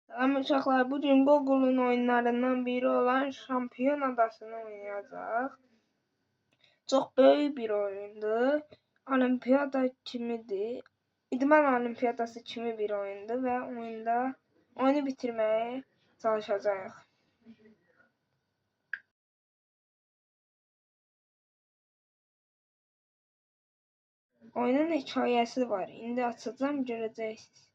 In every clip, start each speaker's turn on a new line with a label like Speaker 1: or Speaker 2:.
Speaker 1: Ama uşaqlar, bugün Google'un oyunlarından biri olan Şampiyon Adası'nı oynayacağıq. Çox böyük bir oyundur. Olimpiyada kimidir. İdman olimpiyadası kimi bir oyundur və oyunu bitirməyə çalışacağıq. Oyunun hekayəsi var. İndi açacağım, görəcəksiniz.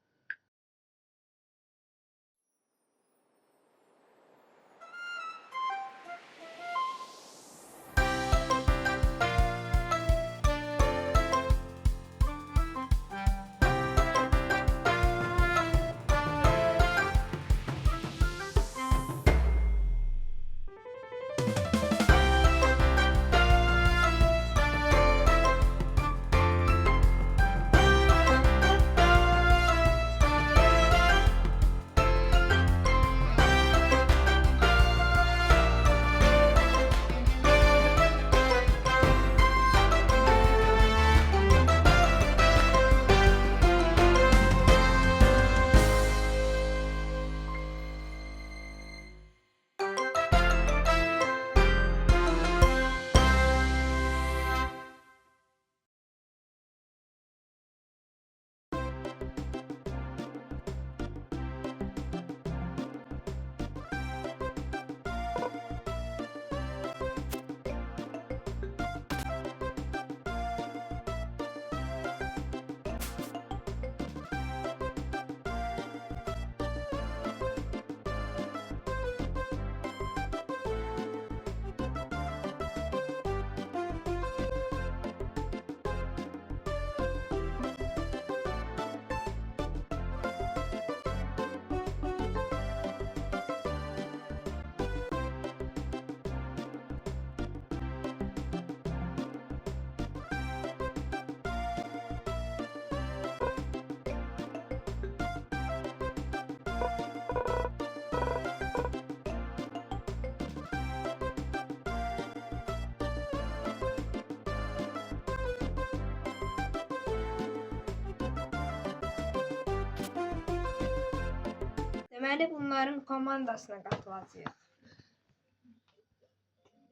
Speaker 1: Deməli, bunların komandasına qatılacağıq.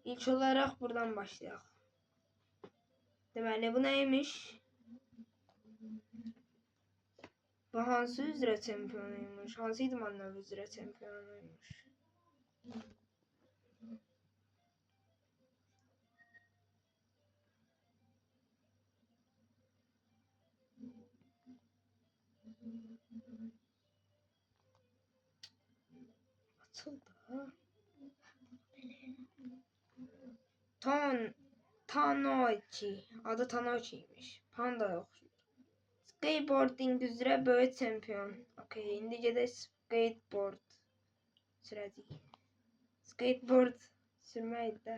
Speaker 1: İlk olaraq buradan başlayaq. Deməli, bu neymiş? Bu hansı üzrə çempionuymuş? Hansı idman növü üzrə çempionuymuş? Açıldı. Tanoichi. Adı Tanoichi'ymiş. Panda oxşuyur. Skateboarding üzrə böyük çempion. Okey, indi gedək skateboard sürəcəyik. Skateboard sürmək də.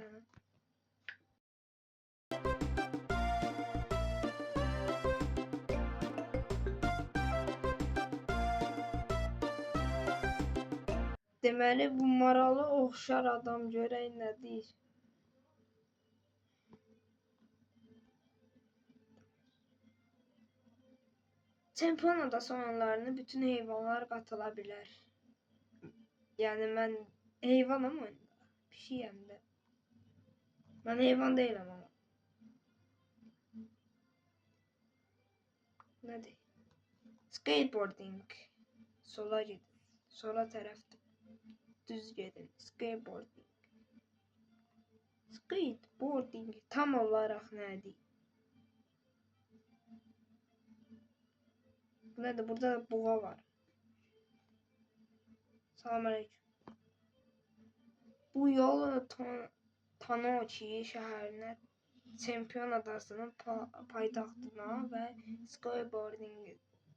Speaker 1: Deməli, bu maralı oxşar adam görək nə deyir. Çempion adası oyunlarına bütün heyvanlar qatıla bilər. Yəni mən heyvanam oyunda. Pişiyəm də. Mən heyvan deyiləm ama. Nədir? Skateboarding. Sola gedin. Sola tərəfdə. Düz gedin. Skateboarding. Skateboarding tam olaraq nədir? Bu nədir? Burada buğa var. Salamünaleyküm. Bu yol Tanoichi şəhərinə, çempion adasının paytaxtına və skateboarding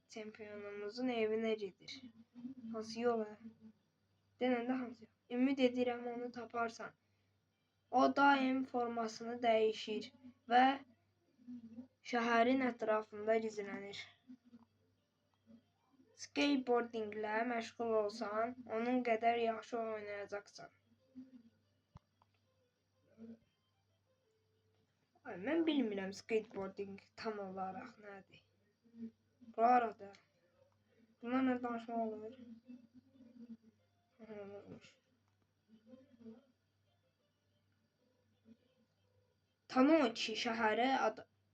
Speaker 1: çempionumuzun evinə gedir. Hansı yola? Denəndə hansı yola? Ümid edirəm onu taparsan. O daim formasını dəyişir və şəhərin ətrafında gizlənir. Skateboardinglə məşğul olsan, onun qədər yaxşı oynayacaqsan. Mən bilmirəm skateboarding tam olaraq nədir. Bu arada bunlarla danışmaq olur. Olurmuş. Tanochi şəhəri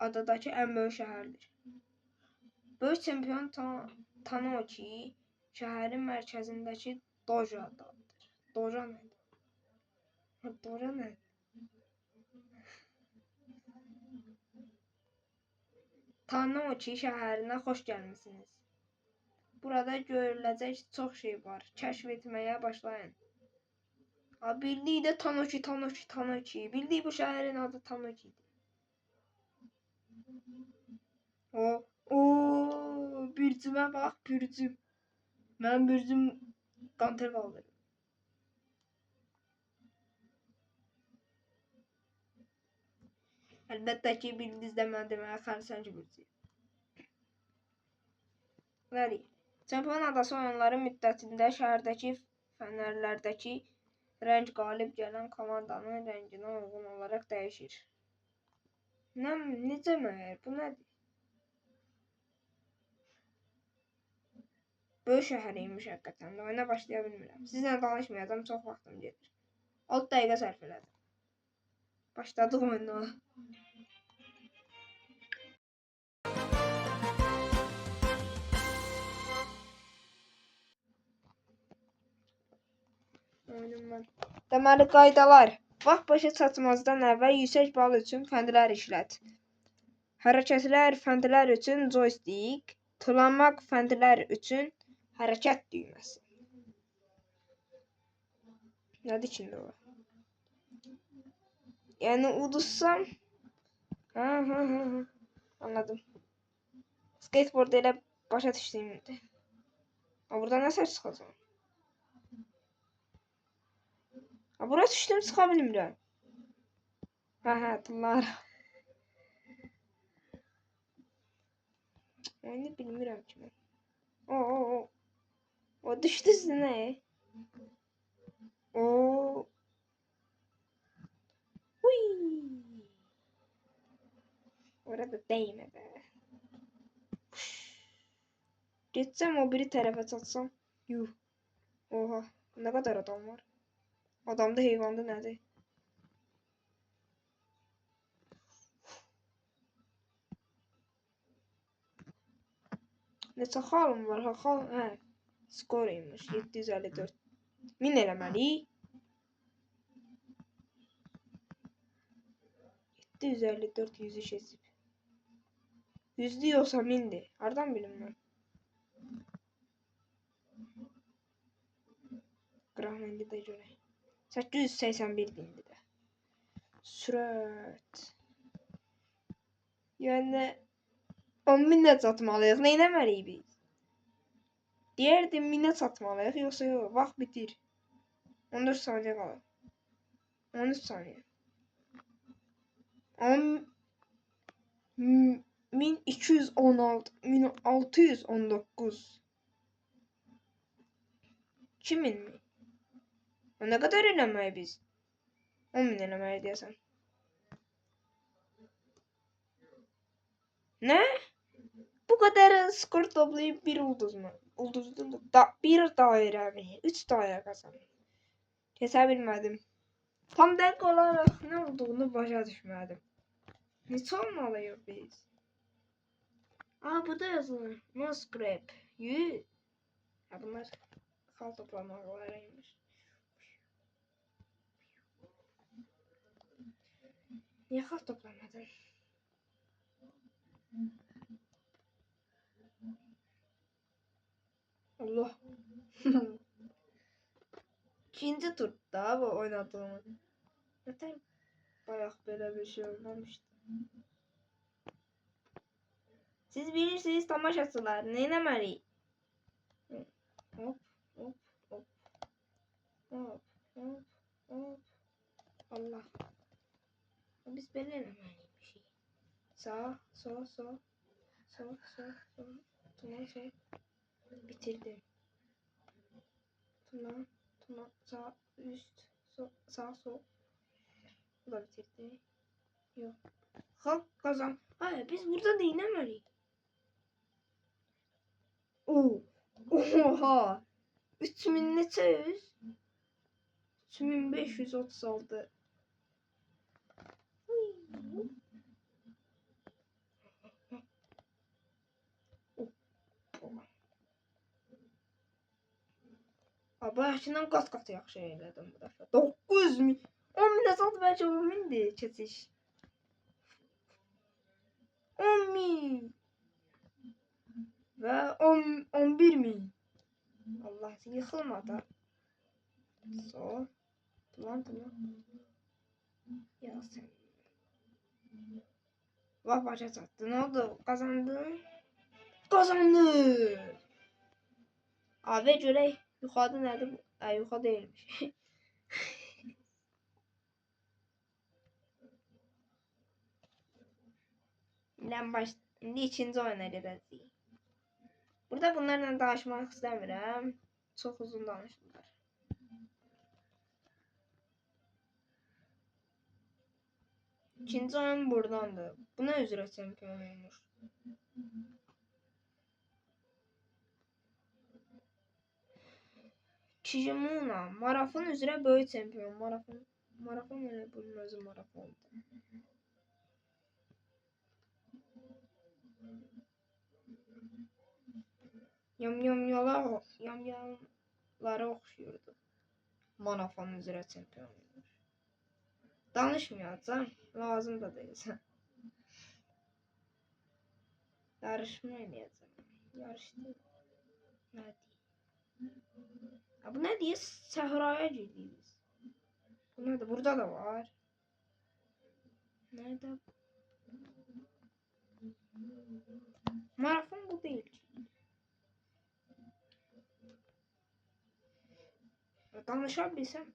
Speaker 1: adadakı ən böyük şəhərdir. Böyük çempion Tanochi şəhərin mərkəzindəki dojadadır. Doja nədir? Doja nədir? Tanochi şəhərinə xoş gəlmisiniz. Burada görüləcək çox şey var. Kəşf etməyə başlayın. Bildiği de Tanochi. Bildiği bu şehrin adı Tanochi'dir. Bürcüme bak, bürcüm. Ben bürcüm kanter kaldırım. Elbette ki bildizdə mən deməyə xərçəng bürcüyüm. Nədir? Çempion adası oyunların müddətində şəhərdəki fənərlərdəki rəng qalib gələn komandanın rənginə uyğun olaraq dəyişir. Necə məyər? Bu nədir? Böyük şəhəriymiş həqiqətən də. Oyuna başlaya bilmirəm. Sizlə danışmayacağım, çox vaxtım gedir. 6 dəqiqə sərf elədim. Başladıq oyuna. Deməli qaydalar. Vaxt başı çatmazdan əvvəl yüksək bal üçün fəndlər işlət. Hərəkətlər fəndlər üçün joystick, tılanmaq fəndlər üçün hərəkət düyməsi. Nədir ki o? Yəni udursam anladım. Skateboard elə başa düşdüyümdür. Burada nə səs çıxacaq? Buraya düşdüm, çıxa bilmirəm. Tıllar. Oyunu bilmirəm ki mən. O düşdü üstünə. Orada değme be. Geçsem o biri tarafa çatsam. Yuh. Oha. Ne kadar adam var. Adamda heyvanda nədir? Neçə xalım var? Skoruymuş. 754. 1000 eləməli. 754 yüzü kesip. Yüzlü yoksa 1000'dir. Hardan bilim ben? Grahmendi de göre. 881 indi de. Sürat. Yani 10.000'e satmalıyıq. Ne eləməliyik biz? Deyərdim 1000'e satmalıyıq. Yoxsa yox. Vaxt bitir. 14 saniye qalır. 13 saniye. 1216, 1619. 2000 mi? O ne kadar eləməyi biz? 10.000 eləməyi deyəsən. Ne? Bu kadar skor toplayıp bir ulduz mu? Ulduzlu da bir daire mi? 3 daire kazandım. Kesə bilmədim. Tam denk olarak ne olduğunu başa düşmədim. Neçə olmalıyıq biz? Burada yazılır. No scrap. 100. Bunlar kal toplamalarıymış. Niye kal toplamadın? Allah. İkinci turda bu oynadığımız. Zaten bayağı böyle bir şey olmamıştı. Siz bilirsiniz tamaşaçılar. Ne eləməliyik? Hop hop hop. Hop hop hop. Allah. Biz belə eləməliyik bir şey. Sağ, sol, sol. Sol, sol, sol. Tuna, sol. Bitirdim. Tuna, tuna, sağ, üst, sol, sağ, sol. Bu da bitirdi. Yok. Halk kazan. Hayır, biz burada değinemeliyiz. Oha. 3000 neçə yüz? 3536. Bayaqdan qat-qat yaxşı elədim bu dəfə. 9000. 10.000 azaldı bəlkə 10.000-dir keçiş. 10.000 və 11.000. Allah yıxılma da. Sol. Plan. Ya sen. Vah başa çattı. Ne oldu? Kazandın. Kazandın. Abi görək. Yuxarıda nədir? Yuxarı değilmiş. İndi ikinci oyuna gedəcəyik. Burada bunlarla danışmaq istəmirəm. Çox uzun danışırlar. İkinci oyun buradandır. Bu nə üzrə çempion olmuş? Kijimuna. Marafon üzrə böyük çempion. Marafon elə bunun özü marafondur. Yamyamlara oxşuyurdu. Marafon üzrə çempion olmuş. Danışmayacağım. Lazım da deyilsən. Yarışma eləyəcəm. Yarışdı. Nə deyil? Bu nə deyil? Səhraya gidiyoruz. Bu nədir? Burada da var. Nerede? Marafon bu değil. Danışabilsəm.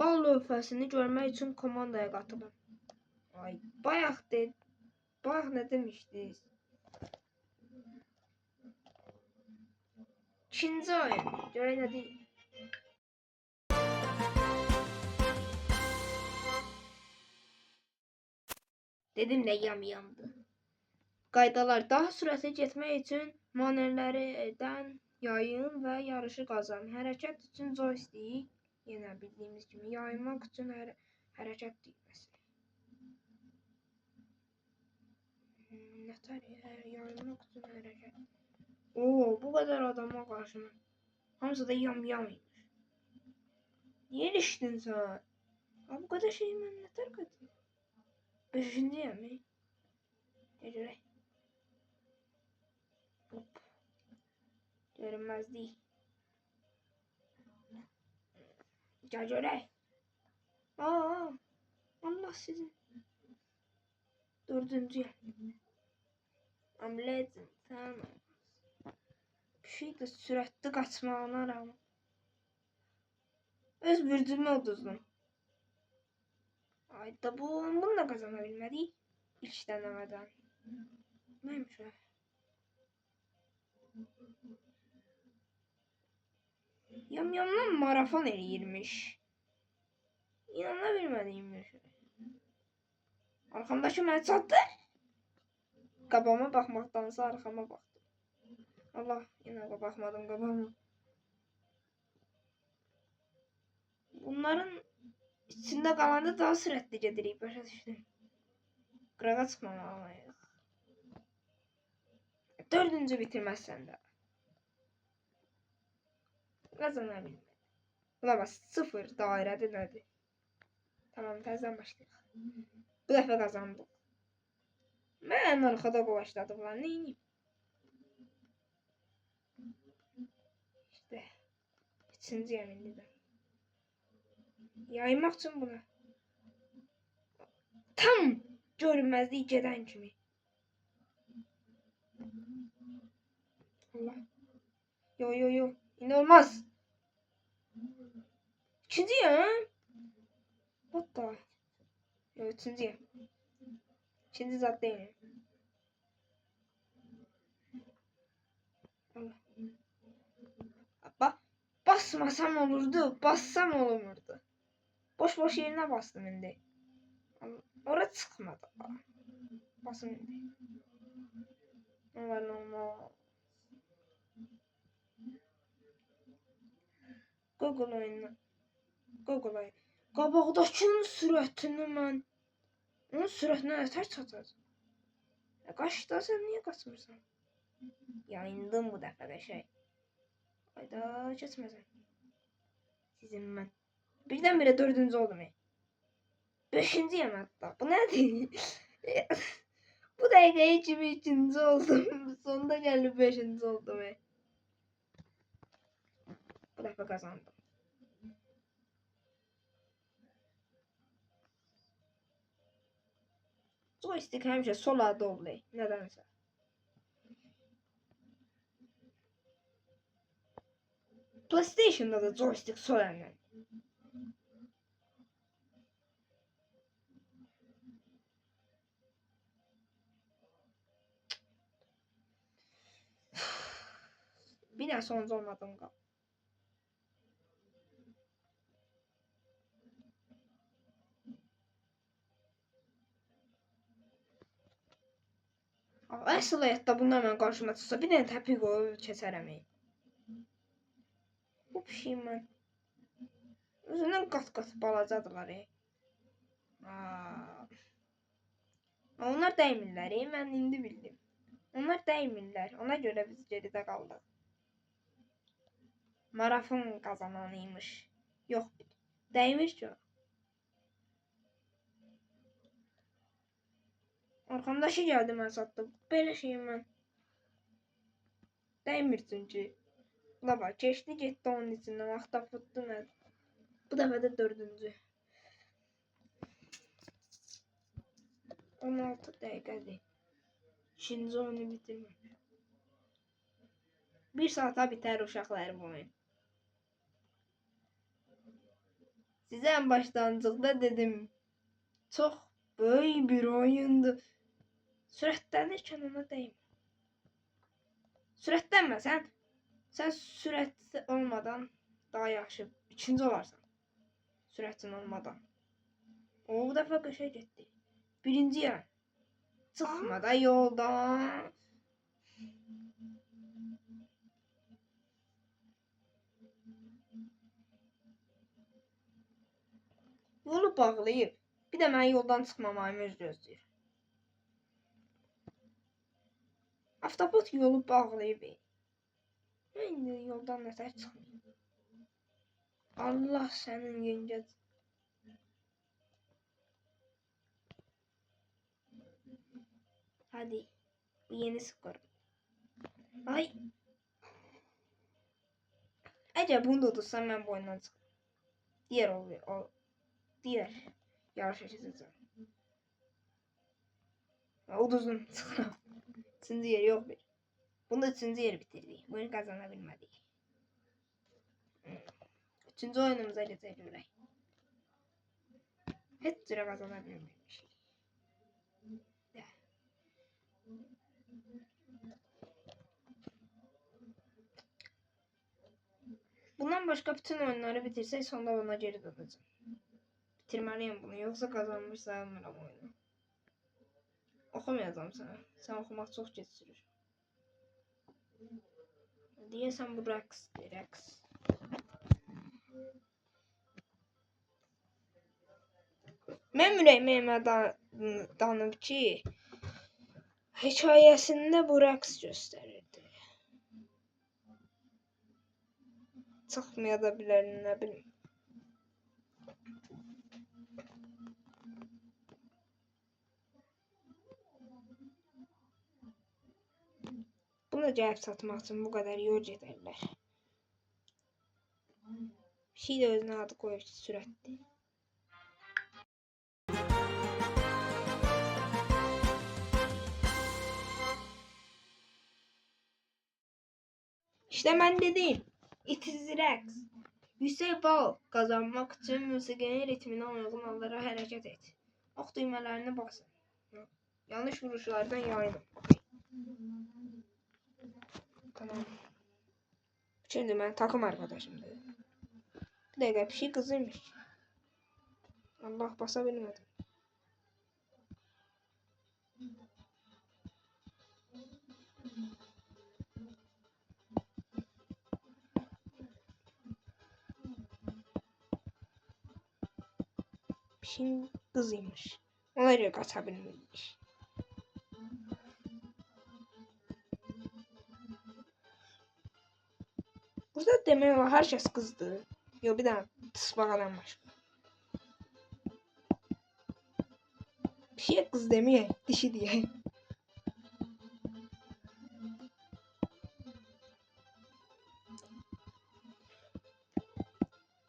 Speaker 1: Bal lövhəsini görmək üçün komandaya qatılın. Ay, bayaq nə demişdiniz? İkinci oyun. Görək nə deyil. Dedim də yamyamdı. Qaydalar daha sürətli getmək üçün manevrlərdən yayın və yarışı qazan. Hərəkət üçün joystick, yenə bildiyimiz kimi yaymaq üçün hərəkət düyməsi. Nətər yaymaq üçün hərəkət. Oo, bu qədər adama qarşı. Hamısı da yamyamıymış. Niyə ilişdin sən? Bu qədər şey mən nətər qaçım? 5-ci yəmi. Görək. Hop. Görünməzlik. Gəl görək. Allah sizin. 4-cü yəm. I'm legend. Tamam. Bir şey də sürətli qaçmağına rağmen. Öz bürcümü uduzdum. Ayda bunu da qazana bilmədik. İlk dənəmədən. Neymiş o? Yamyamdan marafon eləyirmiş. İnana bilmədiyimmiş. Arxamdakı mənə çatdı. Qabağıma baxmaqdansa arxama baxdım. Allah, yenə baxmadım qabağıma. Bunların içində qalanda daha sürətli gedirik, başa düşdüm. Qırağa çıxmamalıyıq. 4-cü bitirməzsən də. Qazana bilmədim. Buna bax, 0 dairədir nədir? Tamam, təzədən başlayaq. Bu dəfə qazandıq. Mən arxada qolaşladıqlar, neyiniyim? İşte, 3-cü yəminli də. Yaymaq üçün buna. Tam görünməzlik gedən kimi. Allah. Yo. İndi olmaz. 2-ci yəm. What the? Yo, 3-cü yəm. 2-ci zad deyil. Allah. Basmasam olurdu. Bassam olmurdu. Boş yerine bastım indi. Oraya çıkmadı. Basın indi. Ne var. Google oyunu. Google oyunu. Qabaqdakının sürətini mən. Onun sürətinə nətər çatacaq? Qaçda sən niyə qaçmırsan? Yayındım bu dəfə qəşəng. Hayda keçməsən. Sizin mən. Birdən-birə 4-cü oldum. 5-ciyəm hətta. Bu nədir? Bu dəqiqəyə kimi 2-ci oldum. Sonunda gəlib 5-ci oldum. Bu dəfə qazandım. Joystick həmişə sol əldə olur. Nədənsə. PlayStation'da da joystick sol əllə. Bir də sonuncu olmadım qal. Əsl həyatda bunlar mən qarşıma çıxsa bir dənə təpik qoyub keçərəm. Bu pişiyim mən. Özündən qat-qat balacadılar. Onlar dəymirlər. Mən indi bildim. Onlar dəymirlər. Ona görə biz geridə qaldıq. Marafon qazananıymış. Yox. Dəymir ki o. Arkamdakı geldi mən satdım. Belə şeyim mən. Dəymir çünki. Buna bax, keçdi getdi onun içindən. Vaxta futdu mən. Bu dəfə də 4-cü. 16 dəqiqədir. 2-ci oyunu bitirmək. 1 saata biter uşaqlar bu oyun. Sizə en başlanğıcda dedim. Çox böyük bir oyundur. Sürətlənirkən ona dəymə. Sürətlənmə sən. Sən sürətli olmadan daha yaxşı. 2-ci olarsan. Sürətin olmadan. O bu dəfə qəşəng getdi. 1-ciyəm. Çıxma da yoldan. Yolu bağlayıb. Bir də mən yoldan çıxmamayımı gözləyir. Avtobot yolu bağlayıb. Mən indi yoldan nətər çıxmayayım. Allah sənin yengəc. Hadi. Bu yeni skor. Ay. Əgər bunu da udursam mən bu oyundan çıxıram. Diğer yarışa keçəcəm. Uduzun çıxıram. 3-cü yer yox bir. Bunda 3-cü yeri bitirdik. Oyunu qazana bilmədik. 3-cü oyunumuza keçək. Heç cürə qazana bilməmişik. Bundan başka bütün oyunları bitirsək sonra ona geri dönəcəm. Bitirməliyim bunu, yoksa kazanmış sayılmıram oyunu. Okumayacağım sana. Sen okumak çok geç sürür. Deyəsən bu rəqsdir, rəqs. Mən ürəyimə danıb ki, hekayəsində bu rəqs göstərirdi. Çıxmaya da bilər, nə bilim. Bunu gəlib satmaq üçün bu qədər yol gedərlər. Bir şey də özünə adı qoyur ki, sürətdir. İşte mən dedim. It is rəqs. Yüksək bal qazanmaq üçün musiqinin ritminə uyğun olaraq hərəkət et. Ox düymələrini basın. Yanlış vuruşlardan yayının. Tamam. Şimdi mən takım arkadaşımdır. Bir dəqiqə, bir şey qızıymış. Allah, basa bilmədim. Pişin kızıymış. Ona göre kaçabilmiş. Burada demek var herkes kızdı. Yok bir tane tısbağadan başka. Bir şey kız demeye dişi diye.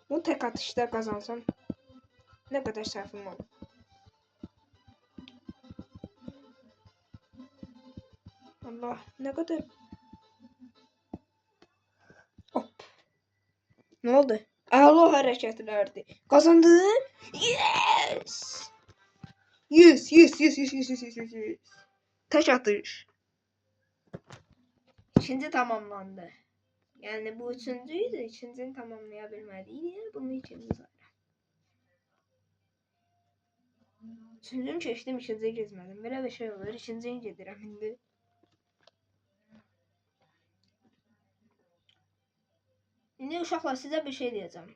Speaker 1: Bu tek atışta kazansam ne kadar şerfim olur. Allah ne kadar. Hop. Ne oldu? Allah hareketlerdi. Kazandım. Yes. Yes. Taş atış. İkinci tamamlandı. Yani bu üçüncüydü. İkincini tamamlayabilmeliydi. Bunun için zaten. Üçüncünü keçdim, ikinciyi gezmedim. Böyle bir şey olur. İkinciyi gedirəm indi. İndi uşaqlar sizə bir şey diyeceğim.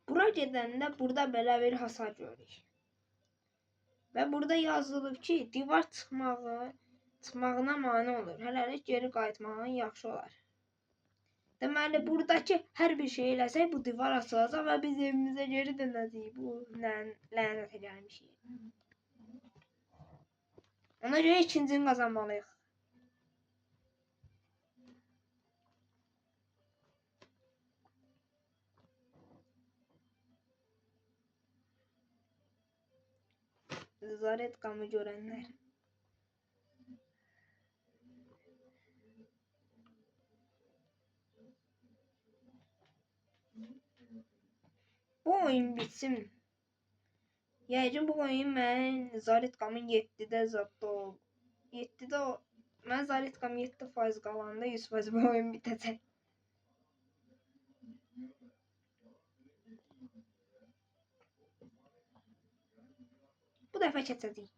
Speaker 1: Bura gedəndə burada belə bir hasar görürük. Və burada yazılıb ki, divar çıxmağına mane olur. Hələlik geri qayıtmağın yaxşı olar. Deməli, buradakı hər bir şey eləsək, bu divar açılacaq və biz evimizə geri dönəcəyik. Bu lənətə gəlmişik. Ona görə ikincini qazanmalıyıq. Zaret qamı görənlər. Bu oyun bitsin. Yəqin bu oyun mən Zaretqamın 7-də zətdə oldu. 7-də mən Zaretqam 7% qalanda 100% bu oyun bitəcək. Bu dəfə keçəcəyik.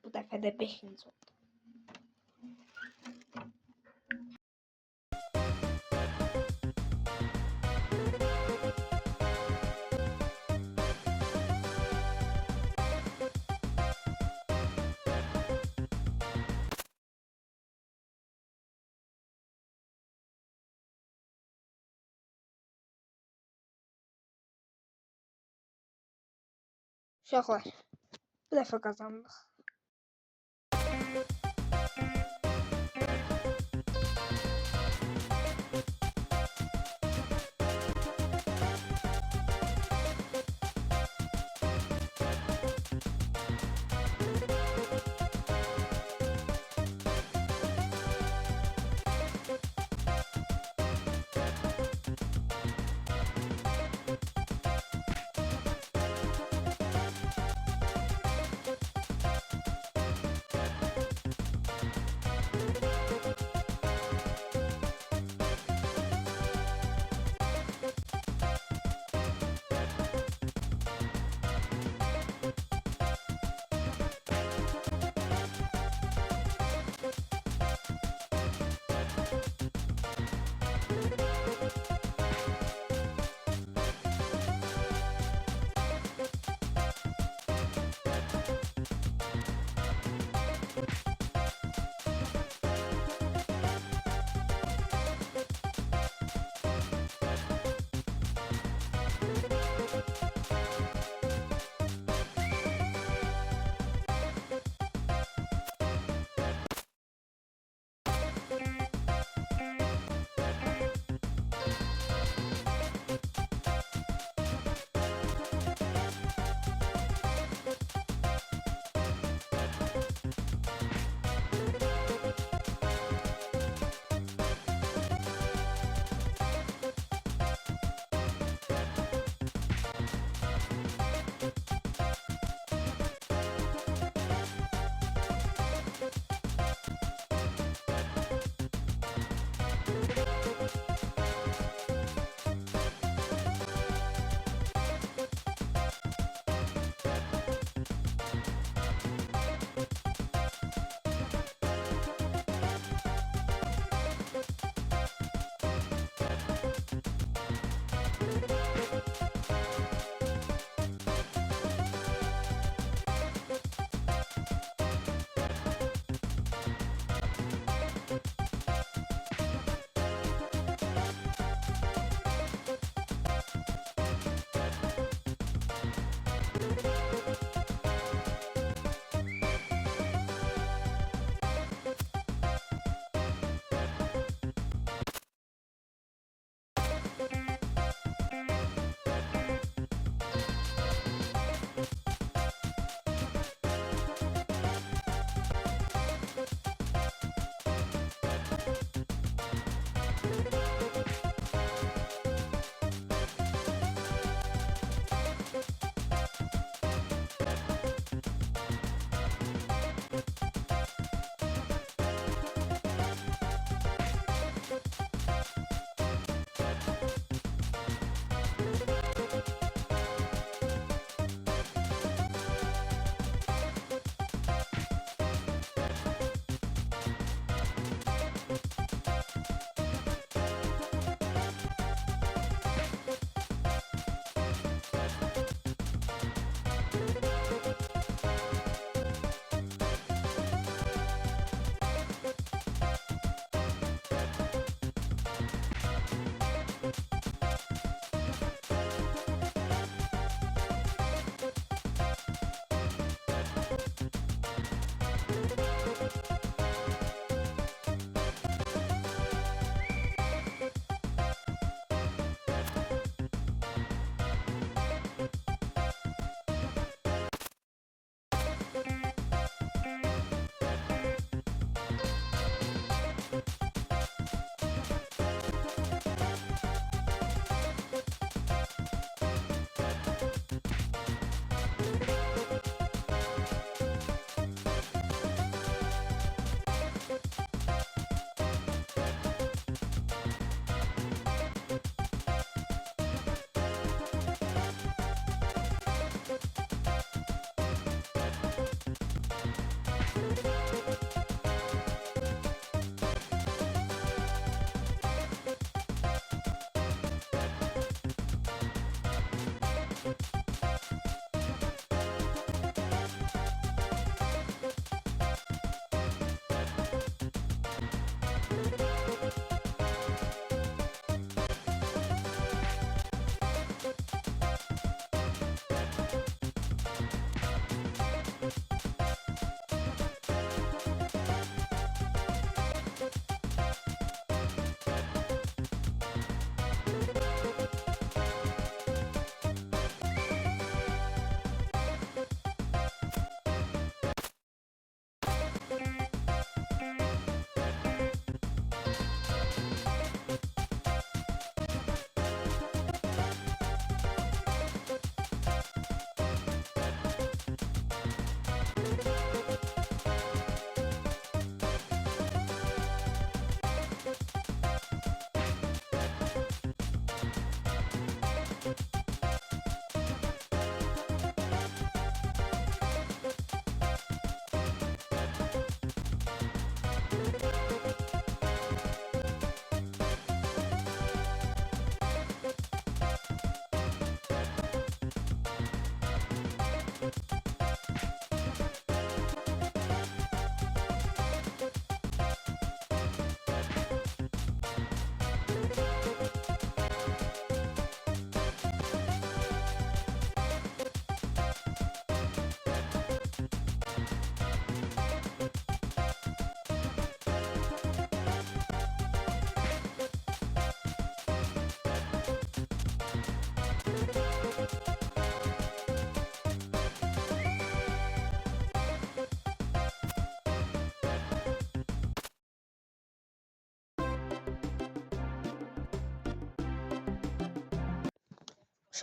Speaker 1: Bu dəfə də 5-ci oldu. Uşaqlar, bu dəfə qazandıq.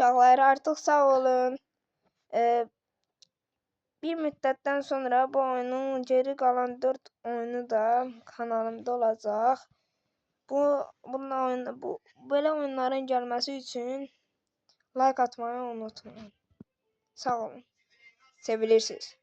Speaker 1: Uşaqlar artıq sağ olun. Bir müddətdən sonra bu oyunun geri qalan 4 oyunu da kanalımda olacaq. Belə oyunların gəlməsi üçün like atmayı unutmayın. Sağ olun. Sevilirsiniz.